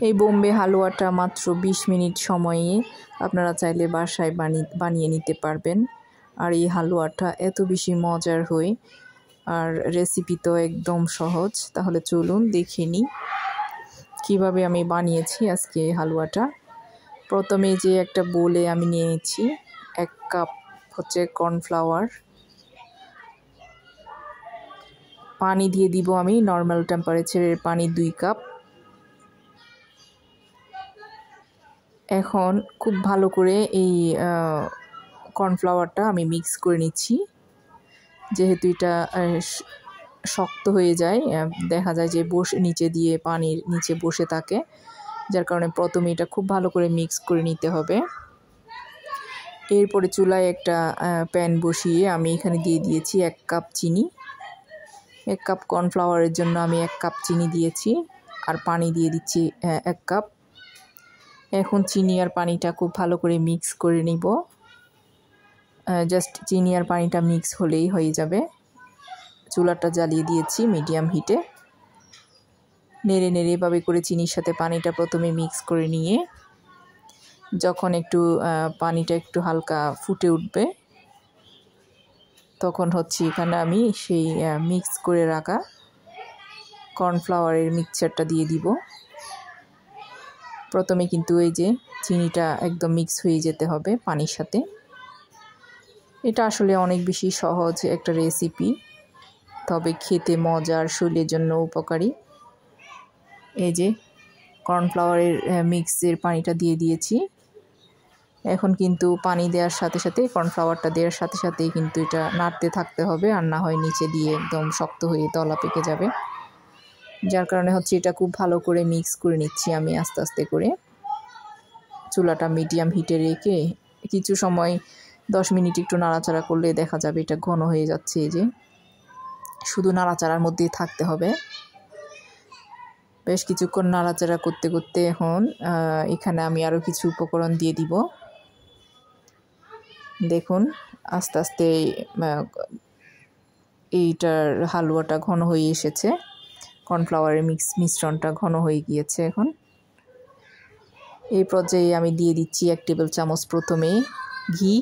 এই বোম্বে হালুয়াটা মাত্র 20 মিনিট সময়ে আপনারা চাইলে বাসায় বানিয়ে নিতে পারবেন। আর এই হালুয়াটা এত বেশি মজার হয়, আর রেসিপি তো একদম সহজ। তাহলে চলুন দেখে নিই কীভাবে আমি বানিয়েছি আজকে হালুয়াটা। প্রথমে যে একটা বোলে আমি নিয়েছি 1 কাপ হচ্ছে কর্নফ্লাওয়ার, পানি দিয়ে দিব আমি নর্মাল টেম্পারেচারের পানি 2 কাপ। এখন খুব ভালো করে এই কর্নফ্লাওয়ারটা আমি মিক্স করে নিচ্ছি। যেহেতু এটা শক্ত হয়ে যায়, দেখা যায় যে নিচে দিয়ে পানির নিচে বসে থাকে, যার কারণে প্রথমে এটা খুব ভালো করে মিক্স করে নিতে হবে। এরপরে চুলায় একটা প্যান বসিয়ে আমি এখানে দিয়ে দিয়েছি 1 কাপ চিনি। 1 কাপ কর্নফ্লাওয়ারের জন্য আমি 1 কাপ চিনি দিয়েছি, আর পানি দিয়ে দিচ্ছি 1 কাপ। এখন চিনি আর পানিটা খুব ভালো করে মিক্স করে নিব। জাস্ট চিনি আর পানিটা মিক্স হলেই হয়ে যাবে। চুলাটা জ্বালিয়ে দিয়েছি মিডিয়াম হিটে। নেড়ে নেড়ে এভাবে করে চিনির সাথে পানিটা প্রথমে মিক্স করে নিয়ে যখন একটু পানিটা একটু হালকা ফুটে উঠবে, তখন হচ্ছে এখানে আমি সেই মিক্স করে রাখা কর্নফ্লাওয়ারের মিক্সচারটা দিয়ে দিব। প্রথমে কিন্তু এই যে চিনিটা একদম মিক্স হয়ে যেতে হবে পানির সাথে। এটা আসলে অনেক বেশি সহজ একটা রেসিপি, তবে খেতে মজার, শরীরের জন্য উপকারী। এই যে কর্নফ্লাওয়ারের মিক্সের পানিটা দিয়ে দিয়েছি। এখন কিন্তু পানি দেওয়ার সাথে সাথে, কর্নফ্লাওয়ারটা দেওয়ার সাথে সাথেই কিন্তু এটা নাড়তে থাকতে হবে, আর না হয় নিচে দিয়ে একদম শক্ত হয়ে দলা পেকে যাবে। যার কারণে হচ্ছে এটা খুব ভালো করে মিক্স করে নিচ্ছি আমি আস্তে আস্তে করে। চুলাটা মিডিয়াম হিটে রেখে কিছু সময় 10 মিনিট একটু নাড়াচাড়া করলে দেখা যাবে এটা ঘন হয়ে যাচ্ছে। এই যে শুধু নাড়াচাড়ার মধ্যেই থাকতে হবে। বেশ কিছুক্ষণ নাড়াচাড়া করতে করতে এখন এখানে আমি আরও কিছু উপকরণ দিয়ে দিব। দেখুন আস্তে আস্তে এইটার হালুয়াটা ঘন হয়ে এসেছে, কর্নফ্লাওয়ারের মিশ্রণটা ঘন হয়ে গিয়েছে। এখন এই পর্যায়ে আমি দিয়ে দিচ্ছি 1 টেবিল চামচ প্রথমে ঘি।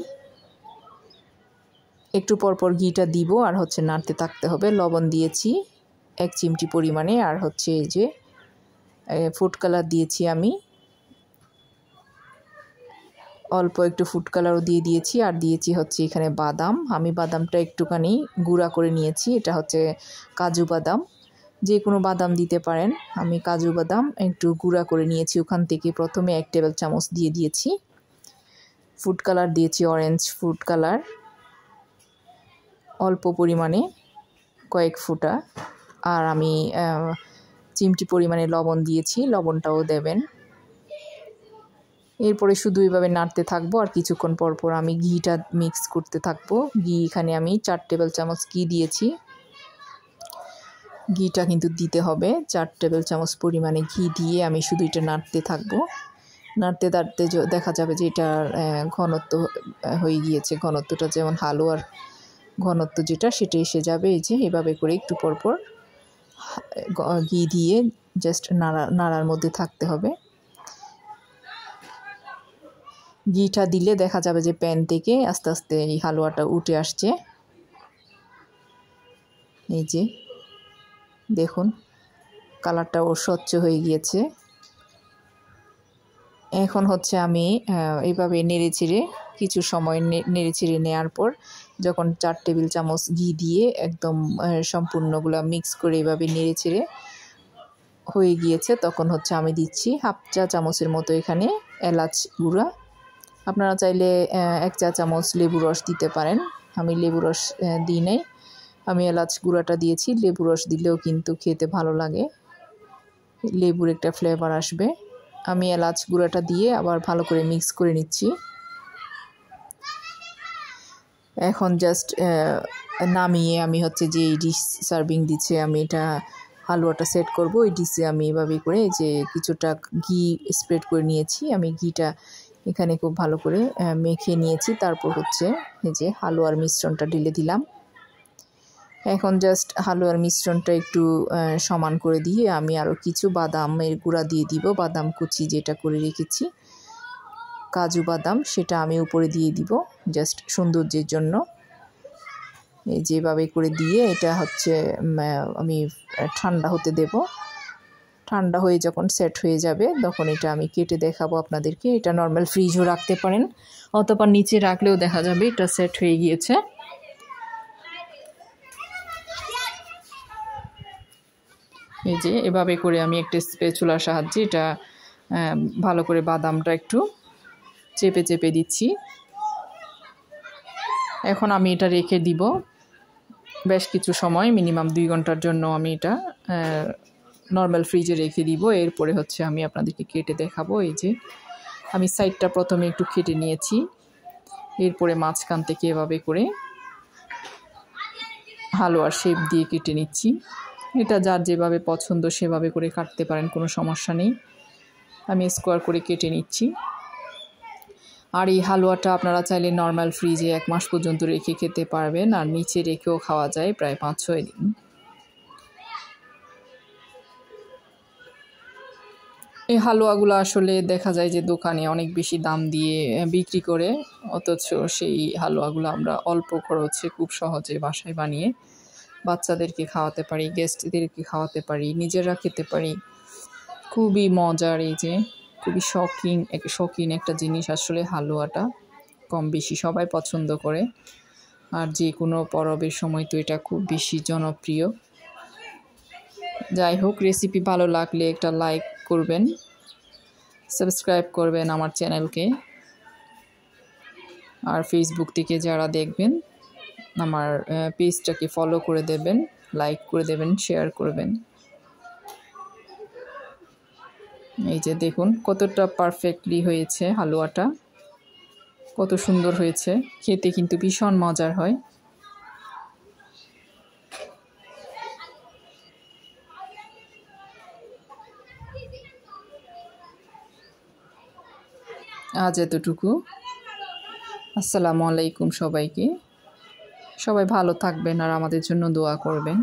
একটু পরপর ঘিটা দিব, আর হচ্ছে নাড়তে থাকতে হবে। লবণ দিয়েছি 1 চিমটি পরিমাণে, আর হচ্ছে এই যে ফুড কালার দিয়েছি আমি অল্প একটু, ফুড কালারও দিয়ে দিয়েছি। আর দিয়েছি হচ্ছে এখানে বাদাম। আমি বাদামটা একটুখানি গুঁড়া করে নিয়েছি। এটা হচ্ছে কাজু বাদাম, যে কোনো বাদাম দিতে পারেন। আমি কাজু বাদাম একটু গুঁড়া করে নিয়েছি, ওখান থেকে প্রথমে 1 টেবিল চামচ দিয়ে দিয়েছি। ফুড কালার দিয়েছি অরেঞ্জ ফুড কালার অল্প পরিমাণে, কয়েক ফোঁটা। আর আমি চিমটি পরিমাণে লবণ দিয়েছি, লবণটাও দেবেন। এরপরে শুধু এইভাবে নাড়তে থাকবো, আর কিছুক্ষণ পর পর আমি ঘিটা মিক্স করতে থাকবো। ঘি এখানে আমি 4 টেবিল চামচ ঘি দিয়েছি। ঘিটা কিন্তু দিতে হবে, 4 টেবিল চামচ পরিমাণে ঘি দিয়ে আমি শুধু এটা নাড়তে থাকবো। নাড়তে নাড়তে দেখা যাবে যে এটার ঘনত্ব হয়ে গিয়েছে। ঘনত্বটা যেমন হালুয়ার ঘনত্ব যেটা, সেটা এসে যাবে। এই যে এভাবে করে একটু পরপর ঘি দিয়ে জাস্ট নাড়ার মধ্যে থাকতে হবে। ঘিটা দিলে দেখা যাবে যে প্যান থেকে আস্তে আস্তে এই হালুয়াটা উঠে আসছে। এই যে দেখুন কালারটাও স্বচ্ছ হয়ে গিয়েছে। এখন হচ্ছে আমি এইভাবে নেড়েচেড়ে কিছু সময় নেড়েচেড়ে নেওয়ার পর, যখন 4 টেবিল চামচ ঘি দিয়ে একদম সম্পূর্ণগুলো মিক্স করে এইভাবে নেড়েচেড়ে হয়ে গিয়েছে, তখন হচ্ছে আমি দিচ্ছি 1/2 চা চামচের মতো এখানে এলাচ গুঁড়া। আপনারা চাইলে 1 চা চামচ লেবু রস দিতে পারেন। আমি লেবু রস দিই নাই, আমি এলাচ গুঁড়াটা দিয়েছি। লেবু রস দিলেও কিন্তু খেতে ভালো লাগে, লেবুর একটা ফ্লেভার আসবে। আমি এলাচ গুঁড়াটা দিয়ে আবার ভালো করে মিক্স করে নিচ্ছি। এখন জাস্ট নামিয়ে আমি হচ্ছে যে ডিশ সার্ভিং দিচ্ছে, আমি এটা হালুয়াটা সেট করব। এই ডিশে আমি এভাবে করে যে কিছুটা ঘি স্প্রেড করে নিয়েছি। আমি ঘিটা এখানে খুব ভালো করে মেখে নিয়েছি। তারপর হচ্ছে এই যে হালুয়ার মিশ্রণটা ঢেলে দিলাম। এখন জাস্ট হালুয়ার মিশ্রণটা একটু সমান করে দিয়ে আমি আরও কিছু বাদামের গুঁড়া দিয়ে দিব, বাদাম কুচি যেটা করে রেখেছি, কাজু বাদাম, সেটা আমি উপরে দিয়ে দিব জাস্ট সৌন্দর্যের জন্য। এই যেভাবে করে দিয়ে এটা হচ্ছে আমি ঠান্ডা হতে দেব। ঠান্ডা হয়ে যখন সেট হয়ে যাবে তখন এটা আমি কেটে দেখাবো আপনাদেরকে। এটা নর্মাল ফ্রিজও রাখতে পারেন অথবা নিচে রাখলেও দেখা যাবে এটা সেট হয়ে গিয়েছে। এই যে এভাবে করে আমি একটা স্প্যাচুলার সাহায্যে এটা ভালো করে বাদামটা একটু চেপে চেপে দিচ্ছি। এখন আমি এটা রেখে দিব বেশ কিছু সময়, মিনিমাম 2 ঘন্টার জন্য আমি এটা নর্মাল ফ্রিজে রেখে দিব। এরপরে হচ্ছে আমি আপনাদেরকে কেটে দেখাবো। এই যে আমি সাইডটা প্রথমে একটু কেটে নিয়েছি, এরপরে মাঝখান থেকে এভাবে করে হালুয়ার শেপ দিয়ে কেটে নিচ্ছি। এটা যার যেভাবে পছন্দ সেভাবে করে কাটতে পারেন, কোনো সমস্যা নেই। আমি স্কোয়ার করে কেটে নিচ্ছি। আর এই হালুয়াটা আপনারা চাইলে নর্মাল ফ্রিজে 1 মাস পর্যন্ত রেখে খেতে পারবেন, আর নিচে রেখেও খাওয়া যায় প্রায় 5-6 দিন। এই হালুয়াগুলো আসলে দেখা যায় যে দোকানে অনেক বেশি দাম দিয়ে বিক্রি করে, অথচ সেই হালুয়াগুলো আমরা অল্প খরচে খুব সহজে বাসায় বানিয়ে বাচ্চাদেরকে খাওয়াতে পারি, গেস্টদেরকে খাওয়াতে পারি, নিজেরা খেতে পারি। খুবই মজার, এই যে খুবই শৌখিন একটা জিনিস আসলে হালুয়াটা, কম বেশি সবাই পছন্দ করে। আর যে কোনো পরবের সময় তো এটা খুব বেশি জনপ্রিয়। যাই হোক, রেসিপি ভালো লাগলে একটা লাইক করবেন, সাবস্ক্রাইব করবেন আমার চ্যানেলকে। আর ফেসবুক থেকে যারা দেখবেন আমার পেজটাকে ফলো করে দেবেন, লাইক করে দেবেন, শেয়ার করবেন। এই যে দেখুন কতটা পারফেক্টলি হয়েছে হালুয়াটা, কত সুন্দর হয়েছে, খেতে কিন্তু ভীষণ মজার হয়। আজ এতটুকু। আসসালামু আলাইকুম সবাইকে। সবাই ভালো থাকবেন আর আমাদের জন্য দোয়া করবেন।